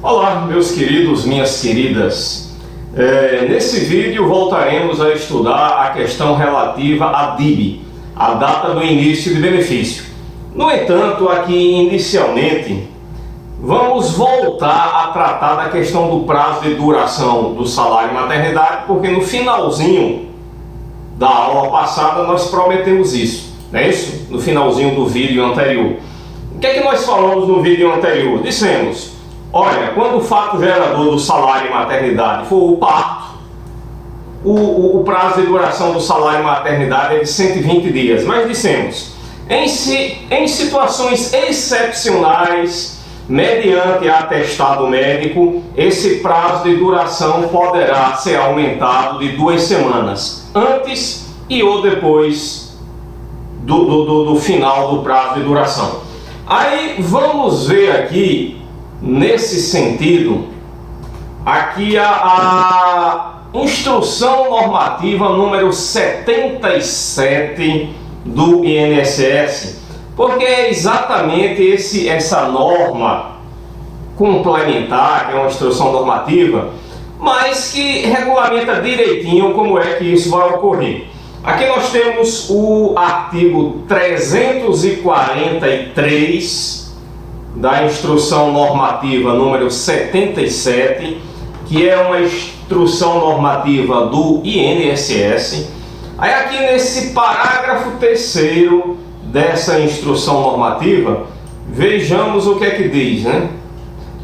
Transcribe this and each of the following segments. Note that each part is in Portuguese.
Olá, meus queridos, minhas queridas. Nesse vídeo voltaremos a estudar a questão relativa à DIB, a data do início de benefício. No entanto, aqui inicialmente, vamos voltar a tratar da questão do prazo de duração do salário e maternidade, porque no finalzinho da aula passada nós prometemos isso, não é isso? No finalzinho do vídeo anterior. O que é que nós falamos no vídeo anterior? Dissemos: olha, quando o fato gerador do salário e maternidade for o parto, o prazo de duração do salário e maternidade é de 120 dias. Mas dissemos, em situações excepcionais, mediante atestado médico, esse prazo de duração poderá ser aumentado de 2 semanas, antes e ou depois do final do prazo de duração. Aí vamos ver aqui, nesse sentido, aqui a instrução normativa número 77 do INSS, porque é exatamente essa norma complementar, que é uma instrução normativa, mas que regulamenta direitinho como é que isso vai ocorrer. Aqui nós temos o artigo 343 da instrução normativa número 77, que é uma instrução normativa do INSS. Aí aqui nesse parágrafo 3º dessa instrução normativa, vejamos o que é que diz, né?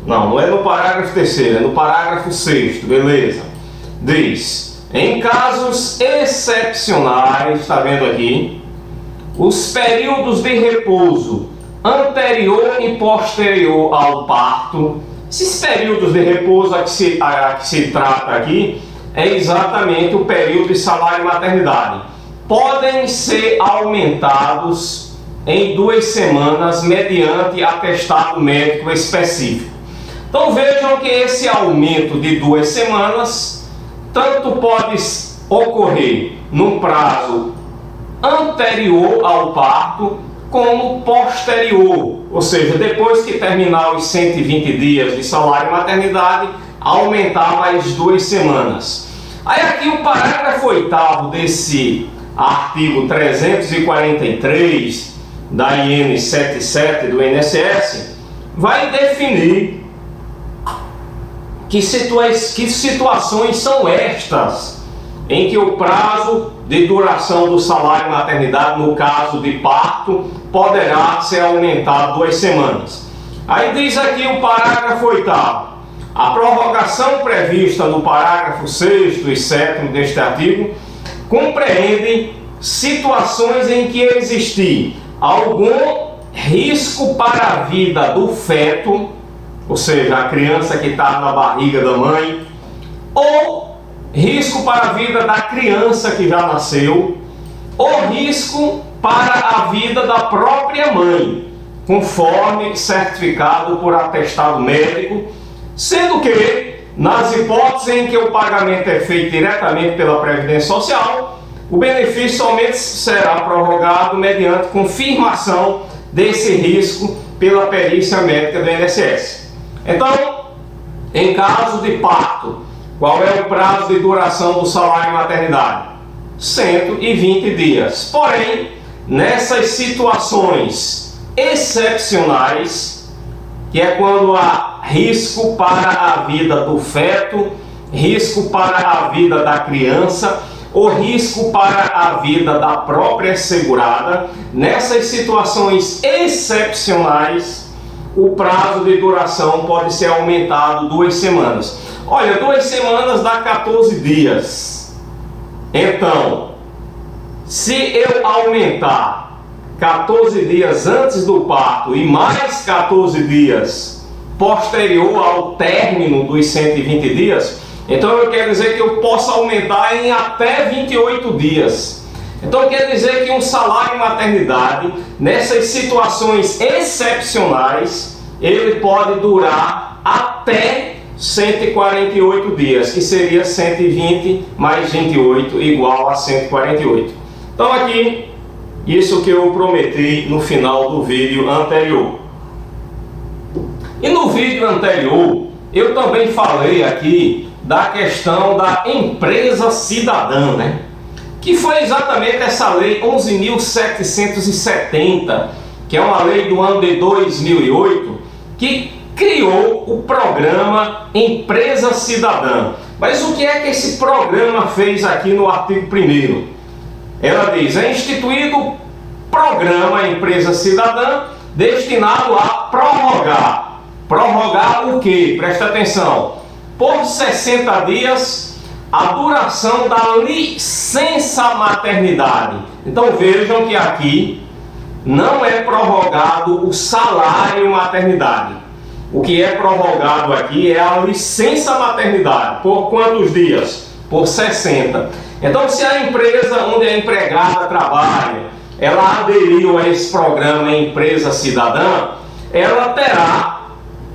Não é no parágrafo 3º, é no parágrafo 6º, beleza? Diz: em casos excepcionais, está vendo aqui, os períodos de repouso anterior e posterior ao parto, esses períodos de repouso a que se trata aqui, é exatamente o período de salário e maternidade, podem ser aumentados em 2 semanas mediante atestado médico específico. Então vejam que esse aumento de 2 semanas tanto pode ocorrer num prazo anterior ao parto como posterior, ou seja, depois que terminar os 120 dias de salário e maternidade, aumentar mais 2 semanas. Aí aqui o parágrafo 8º desse artigo 343 da IN 77 do INSS vai definir que situações são estas em que o prazo de duração do salário e maternidade, no caso de parto, poderá ser aumentado 2 semanas. Aí diz aqui o parágrafo 8º: a prorrogação prevista no parágrafo 6º e 7º deste artigo compreende situações em que existir algum risco para a vida do feto, ou seja, a criança que está na barriga da mãe, ou risco para a vida da criança que já nasceu, ou risco para a vida da própria mãe, conforme certificado por atestado médico, sendo que, nas hipóteses em que o pagamento é feito diretamente pela Previdência Social, o benefício somente será prorrogado mediante confirmação desse risco pela perícia médica do INSS. Então, em caso de parto, qual é o prazo de duração do salário e maternidade? 120 dias. Porém, nessas situações excepcionais, que é quando há risco para a vida do feto, risco para a vida da criança, ou risco para a vida da própria segurada, nessas situações excepcionais, o prazo de duração pode ser aumentado 2 semanas. Olha, 2 semanas dá 14 dias. Então, se eu aumentar 14 dias antes do parto e mais 14 dias posterior ao término dos 120 dias, então eu quero dizer que eu posso aumentar em até 28 dias. Então quer dizer que um salário e maternidade, nessas situações excepcionais, ele pode durar até 148 dias, que seria 120 mais 28 igual a 148. Então aqui, isso que eu prometi no final do vídeo anterior. E no vídeo anterior, eu também falei aqui da questão da empresa cidadã, né? Que foi exatamente essa lei 11.770, que é uma lei do ano de 2008, que criou o programa Empresa Cidadã. Mas o que é que esse programa fez aqui no artigo 1º? Ela diz: é instituído programa Empresa Cidadã destinado a prorrogar. Prorrogar o quê? Presta atenção. Por 60 dias a duração da licença maternidade. Então vejam que aqui não é prorrogado o salário maternidade. O que é prorrogado aqui é a licença maternidade. Por quantos dias? Por 60. Então, se a empresa onde a empregada trabalha, ela aderiu a esse programa Empresa Cidadã, ela terá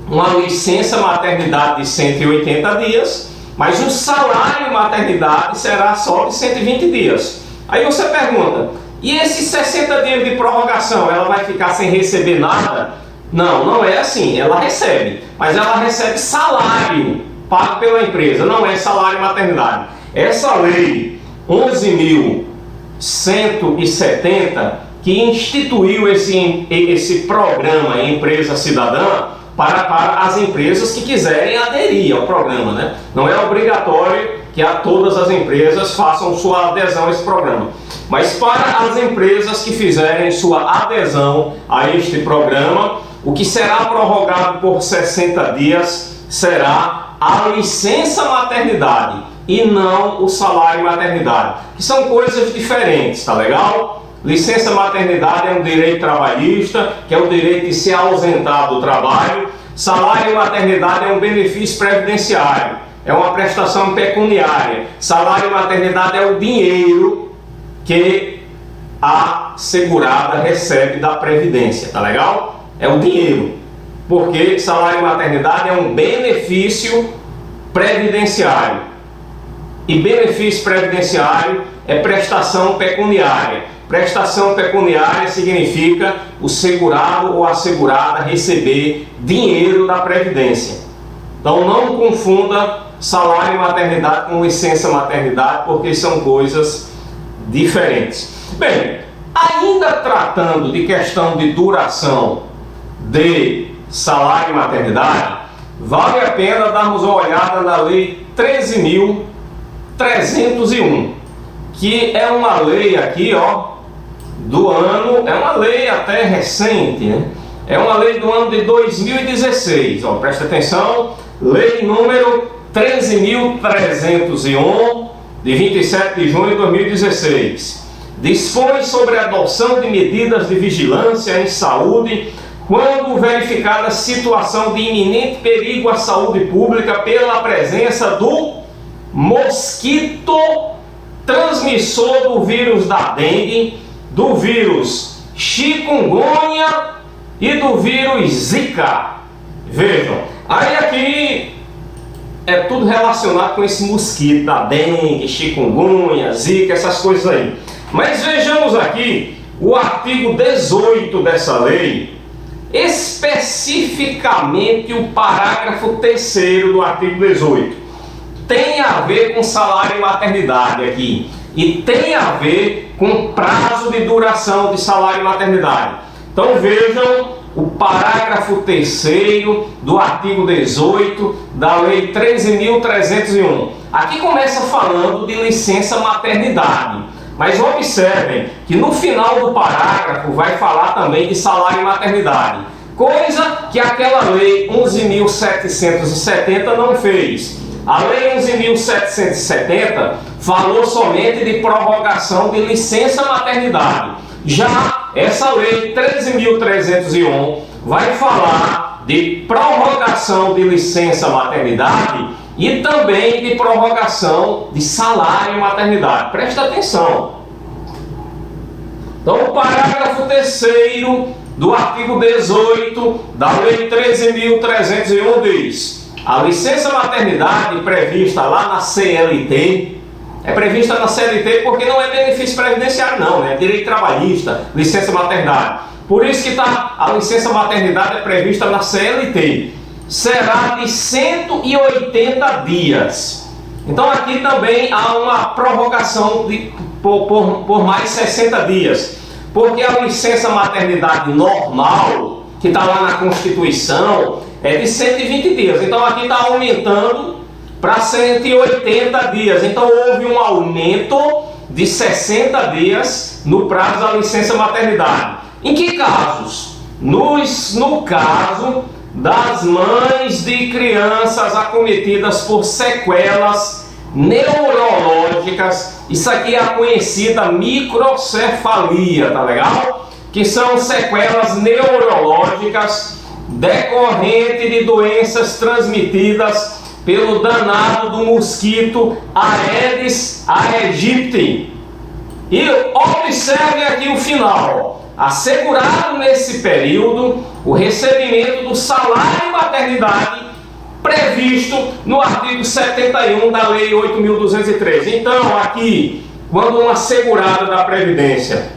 uma licença maternidade de 180 dias, mas o salário maternidade será só de 120 dias. Aí você pergunta, e esses 60 dias de prorrogação, ela vai ficar sem receber nada? Não, não é assim, ela recebe, mas ela recebe salário pago pela empresa, não é salário maternidade. Essa lei 11.170, que instituiu esse programa Empresa Cidadã, para as empresas que quiserem aderir ao programa, né? Não é obrigatório que todas as empresas façam sua adesão a esse programa, mas para as empresas que fizerem sua adesão a este programa, o que será prorrogado por 60 dias será a licença maternidade e não o salário maternidade, que são coisas diferentes, tá legal? Licença maternidade é um direito trabalhista, que é o direito de se ausentar do trabalho. Salário maternidade é um benefício previdenciário, é uma prestação pecuniária. Salário maternidade é o dinheiro que a segurada recebe da Previdência, tá legal? É o dinheiro, porque salário maternidade é um benefício previdenciário. E benefício previdenciário é prestação pecuniária. Prestação pecuniária significa o segurado ou a segurada receber dinheiro da Previdência. Então não confunda salário maternidade com licença maternidade, porque são coisas diferentes. Bem, ainda tratando de questão de duração de salário maternidade, vale a pena darmos uma olhada na Lei 13.301, que é uma lei aqui, ó, do ano, é uma lei até recente, né? É uma lei do ano de 2016, ó, presta atenção, lei número 13.301, de 27 de junho de 2016. Dispõe sobre a adoção de medidas de vigilância em saúde quando verificada situação de iminente perigo à saúde pública pela presença do mosquito transmissor do vírus da dengue, do vírus chikungunya e do vírus Zika. Vejam, aí aqui é tudo relacionado com esse mosquito da dengue, chikungunya, Zika, essas coisas aí. Mas vejamos aqui o artigo 18 dessa lei, especificamente o parágrafo 3º do artigo 18. Tem a ver com salário e maternidade aqui. E tem a ver com prazo de duração de salário e maternidade. Então vejam o parágrafo 3º do artigo 18 da Lei 13.301. Aqui começa falando de licença maternidade. Mas observem que no final do parágrafo vai falar também de salário e maternidade. Coisa que aquela Lei 11.770 não fez. A Lei 11.770 falou somente de prorrogação de licença maternidade. Já essa Lei 13.301 vai falar de prorrogação de licença maternidade e também de prorrogação de salário maternidade. Presta atenção. Então, o parágrafo 3º do artigo 18 da Lei 13.301 diz: a licença maternidade prevista lá na CLT, é prevista na CLT porque não é benefício previdenciário não, é direito trabalhista, licença maternidade. Por isso que a licença maternidade é prevista na CLT. será de 180 dias. Então aqui também há uma prorrogação por mais 60 dias, porque a licença maternidade normal, que está lá na Constituição, é de 120 dias. Então aqui está aumentando para 180 dias. Então houve um aumento de 60 dias no prazo da licença maternidade. Em que casos? No caso das mães de crianças acometidas por sequelas neurológicas. Isso aqui é a conhecida microcefalia, tá legal? Que são sequelas neurológicas decorrentes de doenças transmitidas pelo danado do mosquito Aedes aegypti. E observe aqui o final. Assegurado nesse período o recebimento do salário maternidade previsto no artigo 71 da Lei 8.213. Então, aqui, quando uma segurada da Previdência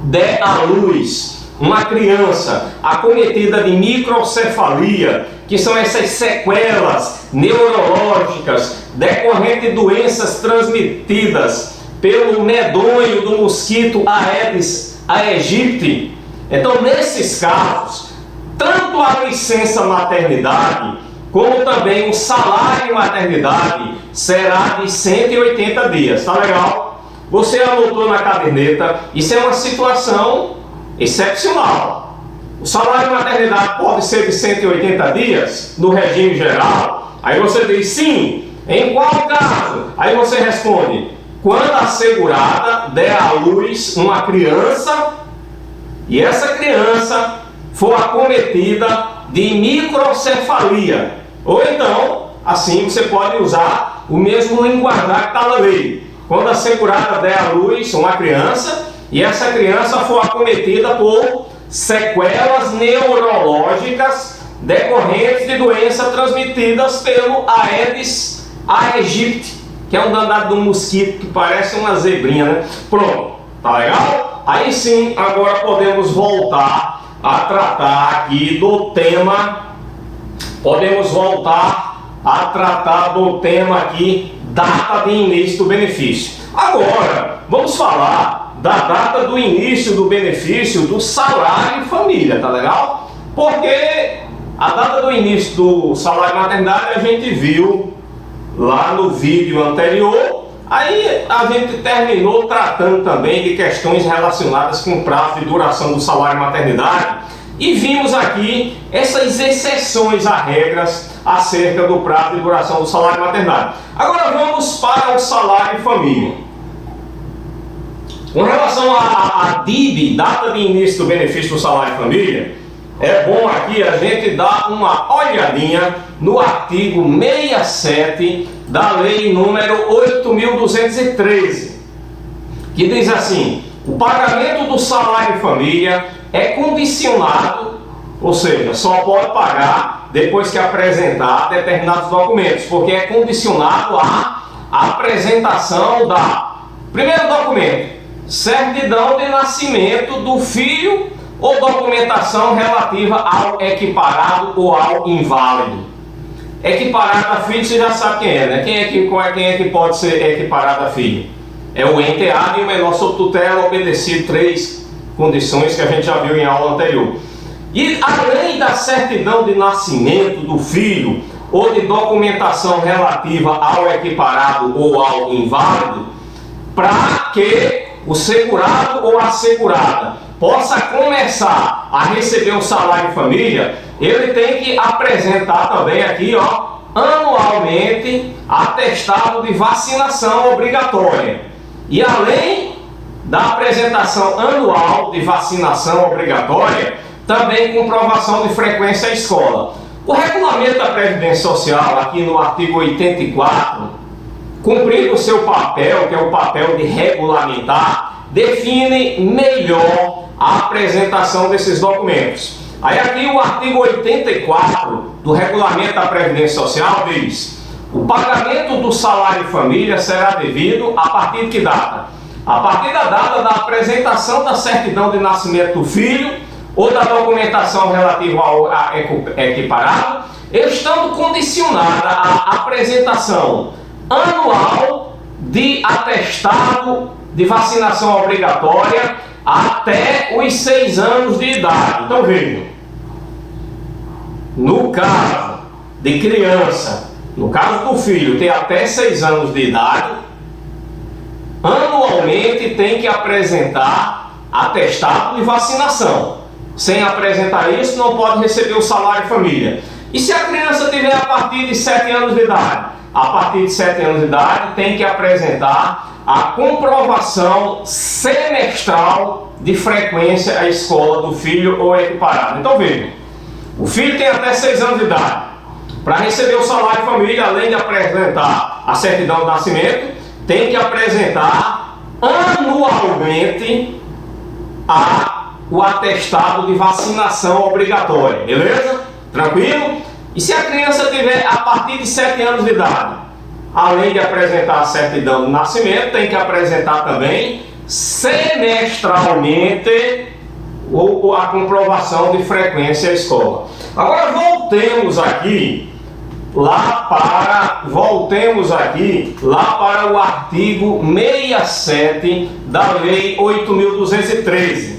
der à luz uma criança acometida de microcefalia, que são essas sequelas neurológicas decorrentes de doenças transmitidas pelo medonho do mosquito Aedes aegypti, então nesses casos, tanto a licença maternidade como também o salário maternidade será de 180 dias, tá legal? Você anotou na caderneta, isso é uma situação excepcional. O salário maternidade pode ser de 180 dias no regime geral. Aí você diz sim, em qual caso? Aí você responde: quando a segurada der à luz uma criança e essa criança for acometida de microcefalia. Ou então, assim você pode usar o mesmo linguajar que está na lei. Quando a segurada der à luz uma criança e essa criança for acometida por sequelas neurológicas decorrentes de doenças transmitidas pelo Aedes aegypti, que é um danado de um mosquito que parece uma zebrinha, né? Pronto, tá legal? Aí sim, agora podemos voltar a tratar aqui do tema. Podemos voltar a tratar do tema aqui, data de início do benefício. Agora, vamos falar da data do início do benefício do salário família, tá legal? Porque a data do início do salário maternidade a gente viu lá no vídeo anterior. Aí a gente terminou tratando também de questões relacionadas com o prazo de duração do salário maternidade e vimos aqui essas exceções a regras acerca do prazo de duração do salário maternidade. Agora vamos para o salário família. Com relação à DIB, data de início do benefício do salário família, é bom aqui a gente dar uma olhadinha no artigo 67 da Lei número 8.213, que diz assim: o pagamento do salário família é condicionado, ou seja, só pode pagar depois que apresentar determinados documentos, porque é condicionado à apresentação da, primeiro documento, certidão de nascimento do filho ou documentação relativa ao equiparado ou ao inválido. Equiparado a filho, você já sabe quem é, né? Quem é que pode ser equiparado a filho? É o enteado e o menor sob tutela, obedecido 3 condições que a gente já viu em aula anterior. E além da certidão de nascimento do filho ou de documentação relativa ao equiparado ou ao inválido, para que o segurado ou a segurada possa começar a receber o salário família, ele tem que apresentar também aqui, ó, anualmente, atestado de vacinação obrigatória. E além da apresentação anual de vacinação obrigatória, também comprovação de frequência à escola. O regulamento da Previdência Social, aqui no artigo 84, cumprindo o seu papel, que é o papel de regulamentar, define melhor a apresentação desses documentos. Aí aqui o artigo 84 do Regulamento da Previdência Social diz: o pagamento do salário família será devido a partir de que data? A partir da data da apresentação da certidão de nascimento do filho ou da documentação relativa ao equiparado estando condicionada à apresentação anual de atestado de vacinação obrigatória até os 6 anos de idade. Então vejam, no caso de criança, no caso do filho ter até 6 anos de idade, anualmente tem que apresentar atestado de vacinação. Sem apresentar isso, não pode receber o salário família. E se a criança tiver a partir de 7 anos de idade? A partir de 7 anos de idade tem que apresentar a comprovação semestral de frequência à escola do filho ou equiparado. Então vejam, o filho tem até 6 anos de idade. Para receber o salário família, além de apresentar a certidão de nascimento, tem que apresentar anualmente o atestado de vacinação obrigatória. Beleza? Tranquilo? E se a criança tiver a partir de 7 anos de idade, além de apresentar a certidão de nascimento, tem que apresentar também semestralmente a comprovação de frequência à escola. Agora voltemos aqui lá para o artigo 67 da Lei 8.213.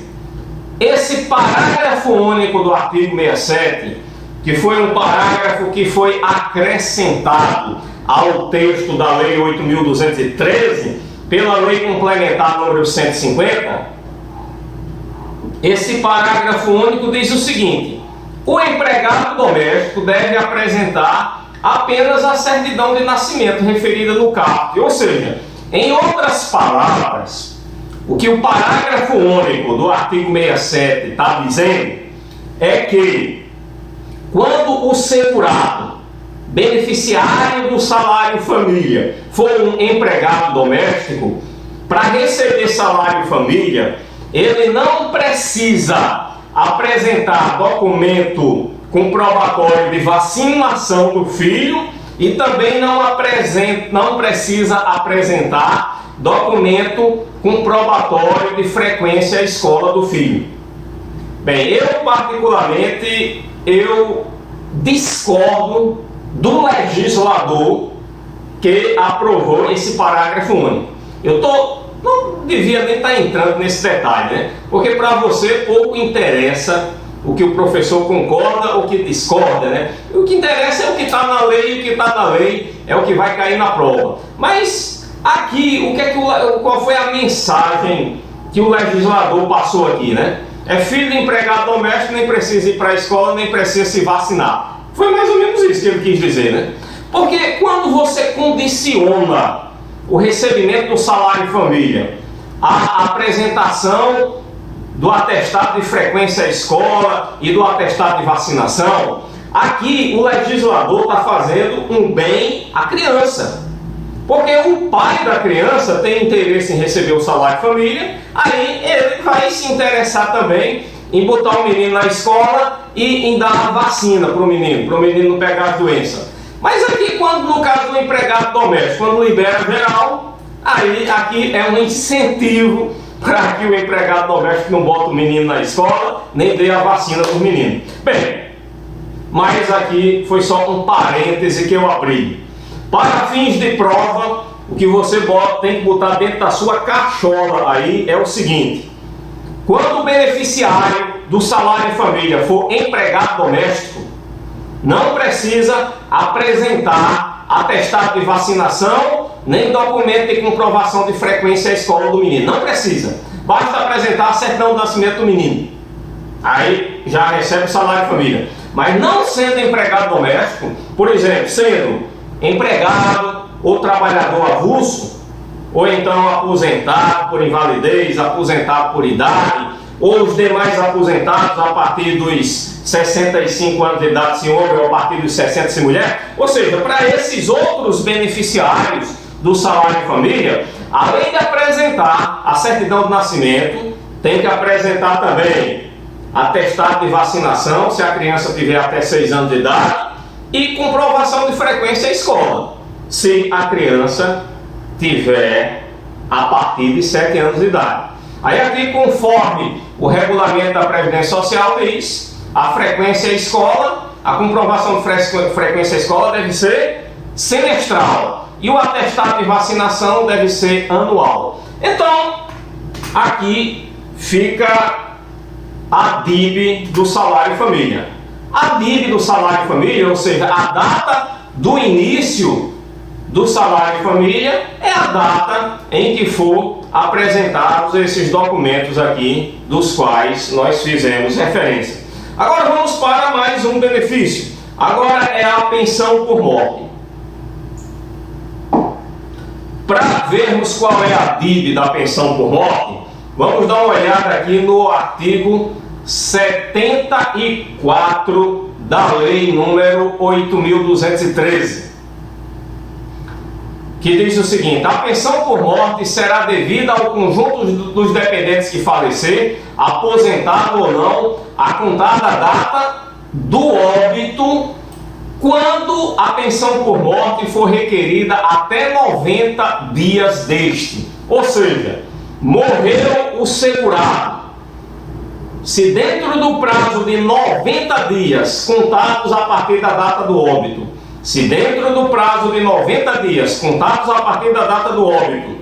Esse parágrafo único do artigo 67, que foi um parágrafo que foi acrescentado ao texto da Lei 8.213 pela Lei Complementar número 150, esse parágrafo único diz o seguinte: o empregado doméstico deve apresentar apenas a certidão de nascimento referida no CAPT. Ou seja, em outras palavras, o que o parágrafo único do artigo 67 está dizendo é que quando o segurado, beneficiário do salário família, for um empregado doméstico, para receber salário família, ele não precisa apresentar documento comprobatório de vacinação do filho e também não precisa apresentar documento comprobatório de frequência à escola do filho. Bem, eu particularmente discordo do legislador que aprovou esse parágrafo único. Não devia nem estar entrando nesse detalhe, né? Porque para você pouco interessa o que o professor concorda ou que discorda, né? O que interessa é o que está na lei, e o que está na lei é o que vai cair na prova. Mas aqui, qual foi a mensagem que o legislador passou aqui, né? É filho de empregado doméstico, nem precisa ir para a escola, nem precisa se vacinar. Foi mais ou menos isso que ele quis dizer, né? Porque quando você condiciona o recebimento do salário família à apresentação do atestado de frequência à escola e do atestado de vacinação, aqui o legislador está fazendo um bem à criança. Porque o pai da criança tem interesse em receber o salário família, aí ele vai se interessar também em botar o menino na escola e em dar a vacina para o menino não pegar as doenças. Mas aqui, no caso do empregado doméstico, quando libera geral, aí aqui é um incentivo para que o empregado doméstico não bote o menino na escola, nem dê a vacina para o menino. Bem, mas aqui foi só um parêntese que eu abri. Para fins de prova, o que você tem que botar dentro da sua cachola aí é o seguinte: quando o beneficiário do salário família for empregado doméstico, não precisa apresentar atestado de vacinação, nem documento de comprovação de frequência à escola do menino. Não precisa. Basta apresentar a certidão de nascimento do menino. Aí já recebe o salário família. Mas não sendo empregado doméstico, por exemplo, sendo empregado ou trabalhador avulso, ou então aposentado por invalidez, aposentado por idade, ou os demais aposentados a partir dos 65 anos de idade se homem ou a partir dos 60 se mulher. Ou seja, para esses outros beneficiários do salário família, além de apresentar a certidão de nascimento, tem que apresentar também atestado de vacinação, se a criança tiver até 6 anos de idade, e comprovação de frequência à escola, se a criança tiver a partir de 7 anos de idade. Aí aqui, conforme o regulamento da Previdência Social diz, a frequência à escola, a comprovação de frequência à escola deve ser semestral e o atestado de vacinação deve ser anual. Então, aqui fica a DIB do salário família. A DIB do salário família, ou seja, a data do início do salário família, é a data em que for apresentados esses documentos aqui, dos quais nós fizemos referência. Agora vamos para mais um benefício. Agora é a pensão por morte. Para vermos qual é a DIB da pensão por morte, vamos dar uma olhada aqui no artigo 74 da Lei número 8.213, que diz o seguinte: a pensão por morte será devida ao conjunto dos dependentes que falecer, aposentado ou não, a contar da data do óbito, quando a pensão por morte for requerida até 90 dias deste. Ou seja, morreu o segurado. Se dentro do prazo de 90 dias, contados a partir da data do óbito, se dentro do prazo de 90 dias, contados a partir da data do óbito,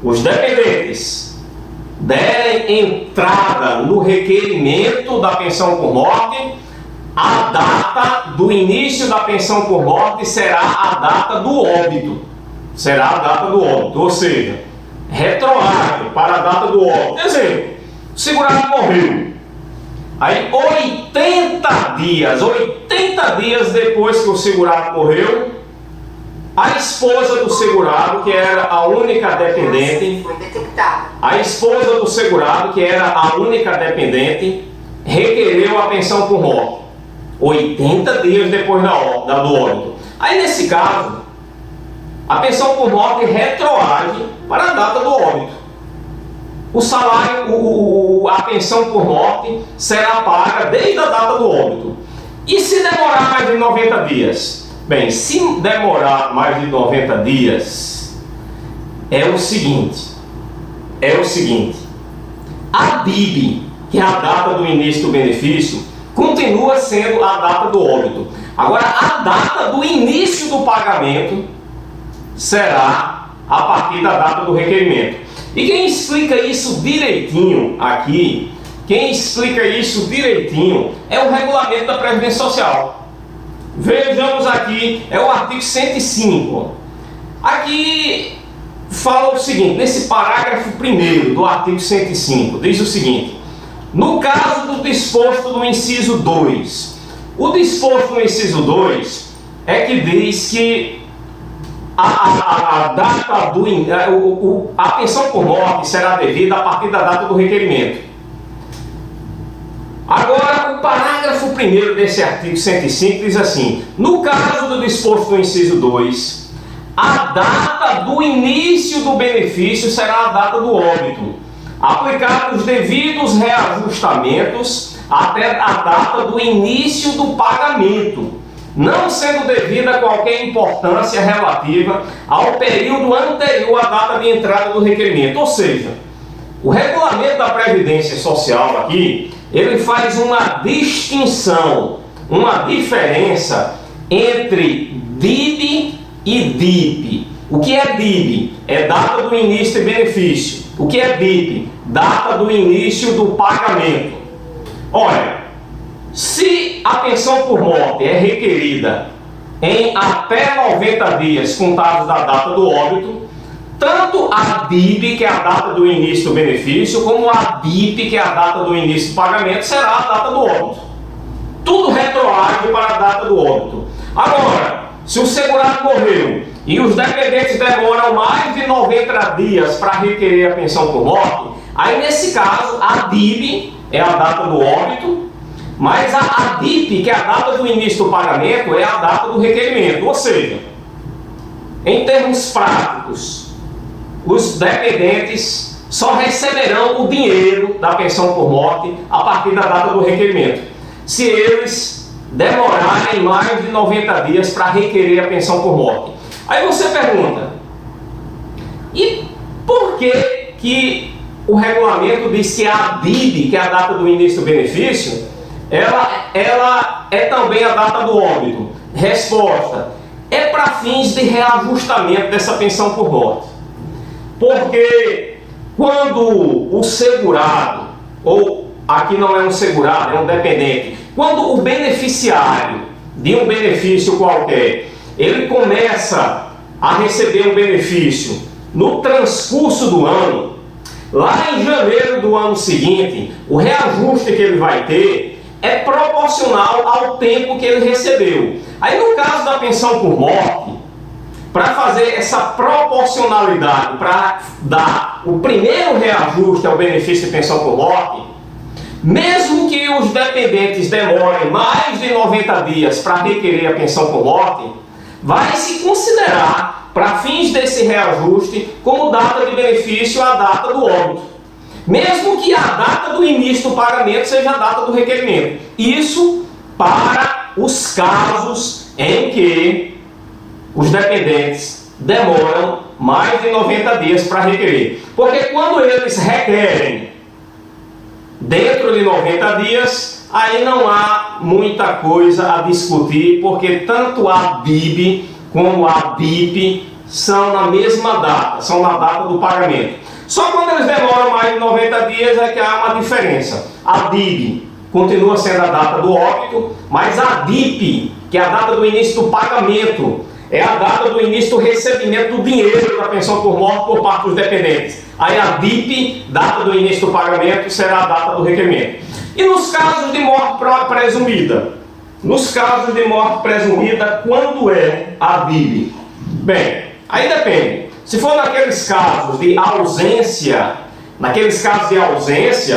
os dependentes derem entrada no requerimento da pensão por morte, a data do início da pensão por morte será a data do óbito. Será a data do óbito, ou seja, retroage para a data do óbito. Exemplo, o segurado morreu. Aí 80 dias depois que o segurado morreu, a esposa do segurado, que era a única dependente, foi detectada. A esposa do segurado, que era a única dependente, requereu a pensão por morte. 80 dias depois do óbito. Aí nesse caso, a pensão por morte retroage para a data do óbito. O salário, a pensão por morte será paga desde a data do óbito. E se demorar mais de 90 dias? Bem, se demorar mais de 90 dias, é o seguinte, a DIB, que é a data do início do benefício, continua sendo a data do óbito. Agora, a data do início do pagamento será a partir da data do requerimento. E quem explica isso direitinho aqui, é o regulamento da Previdência Social. Vejamos aqui, é o artigo 105. Aqui fala o seguinte, nesse parágrafo 1º do artigo 105, diz o seguinte: no caso do disposto no inciso 2, o disposto no inciso 2 é que diz que a data a pensão por morte será devida a partir da data do requerimento. Agora, o parágrafo 1º desse artigo 105 diz assim: no caso do disposto no inciso 2, a data do início do benefício será a data do óbito, aplicados os devidos reajustamentos até a data do início do pagamento, não sendo devida qualquer importância relativa ao período anterior à data de entrada do requerimento. Ou seja, o regulamento da Previdência Social aqui, ele faz uma distinção, uma diferença entre DIB e DIP. O que é DIB? É data do início de benefício. O que é DIP? Data do início do pagamento. Olha, se a pensão por morte é requerida em até 90 dias contados da data do óbito, tanto a DIB, que é a data do início do benefício, como a DIP, que é a data do início do pagamento, será a data do óbito. Tudo retroage para a data do óbito. Agora, se o segurado morreu e os dependentes demoram mais de 90 dias para requerer a pensão por morte, aí nesse caso a DIB é a data do óbito, mas a DIP, que é a data do início do pagamento, é a data do requerimento. Ou seja, em termos práticos, os dependentes só receberão o dinheiro da pensão por morte a partir da data do requerimento, se eles demorarem mais de 90 dias para requerer a pensão por morte. Aí você pergunta, e por que o regulamento diz que a DIB, que é a data do início do benefício, ela é também a data do óbito? Resposta: é para fins de reajustamento dessa pensão por morte. Porque quando o segurado, ou aqui não é um segurado, é um dependente, quando o beneficiário de um benefício qualquer, ele começa a receber um benefício no transcurso do ano, lá em janeiro do ano seguinte, o reajuste que ele vai ter é proporcional ao tempo que ele recebeu. Aí no caso da pensão por morte, para fazer essa proporcionalidade, para dar o primeiro reajuste ao benefício de pensão por morte, mesmo que os dependentes demorem mais de 90 dias para requerer a pensão por morte, vai se considerar, para fins desse reajuste, como data de benefício a data do óbito, mesmo que a data do início do pagamento seja a data do requerimento. Isso para os casos em que os dependentes demoram mais de 90 dias para requerer. Porque quando eles requerem dentro de 90 dias, aí não há muita coisa a discutir, porque tanto a BIB como a BIP são na mesma data, são na data do pagamento. Só quando eles demoram mais de 90 dias é que há uma diferença. A BIB continua sendo a data do óbito, mas a BIP, que é a data do início do pagamento, é a data do início do recebimento do dinheiro da pensão por morte por parte dos dependentes. Aí a BIP, data do início do pagamento, será a data do requerimento. E nos casos de morte presumida? Nos casos de morte presumida, quando é a BIB? Bem, aí depende. Se for naqueles casos de ausência,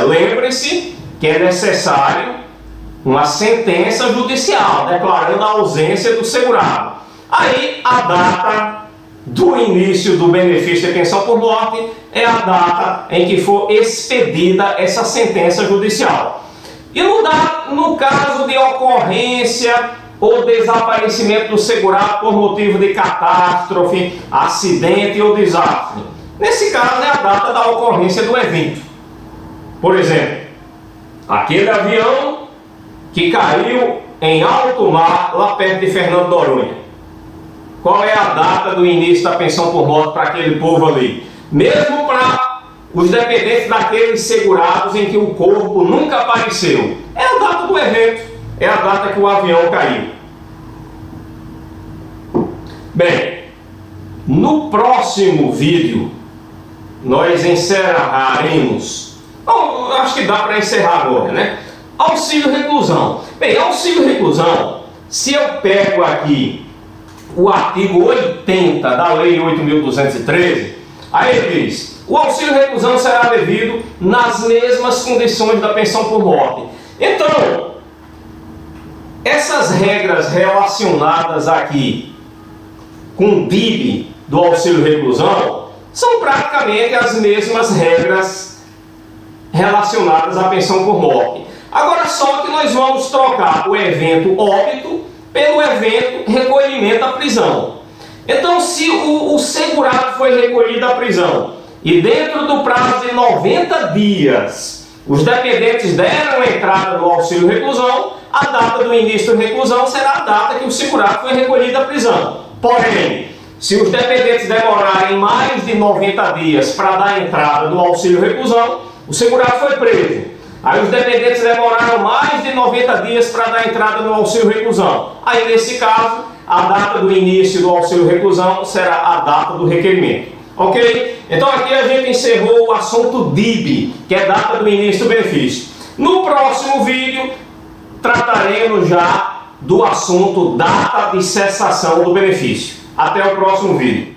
lembre-se que é necessário uma sentença judicial declarando a ausência do segurado. Aí a data do início do benefício de pensão por morte é a data em que for expedida essa sentença judicial. E no caso de ocorrência ou desaparecimento do segurado por motivo de catástrofe, acidente ou desastre, nesse caso é a data da ocorrência do evento. Por exemplo, aquele avião que caiu em alto mar lá perto de Fernando de Noronha. Qual é a data do início da pensão por morte para aquele povo ali? Mesmo para os dependentes daqueles segurados em que o corpo nunca apareceu. É a data do evento, é a data que o avião caiu. Bem, no próximo vídeo nós encerraremos. Bom, acho que dá para encerrar agora, né? Auxílio reclusão. Bem, auxílio reclusão, se eu pego aqui o artigo 80 da Lei 8.213, aí ele diz: o auxílio reclusão será devido nas mesmas condições da pensão por morte. Então, essas regras relacionadas aqui com o BIB do auxílio reclusão são praticamente as mesmas regras relacionadas à pensão por morte. Agora só que nós vamos trocar o evento óbito pelo evento recolhimento à prisão. Então, se o segurado foi recolhido à prisão e dentro do prazo de 90 dias os dependentes deram entrada no auxílio reclusão, a data do início da reclusão será a data que o segurado foi recolhido à prisão. Porém, se os dependentes demorarem mais de 90 dias para dar entrada no auxílio reclusão, o segurado foi preso. Aí os dependentes demoraram mais de 90 dias para dar entrada no auxílio reclusão. Aí nesse caso, a data do início do auxílio reclusão será a data do requerimento. Ok? Então aqui a gente encerrou o assunto DIB, que é data do início do benefício. No próximo vídeo, trataremos já do assunto data de cessação do benefício. Até o próximo vídeo.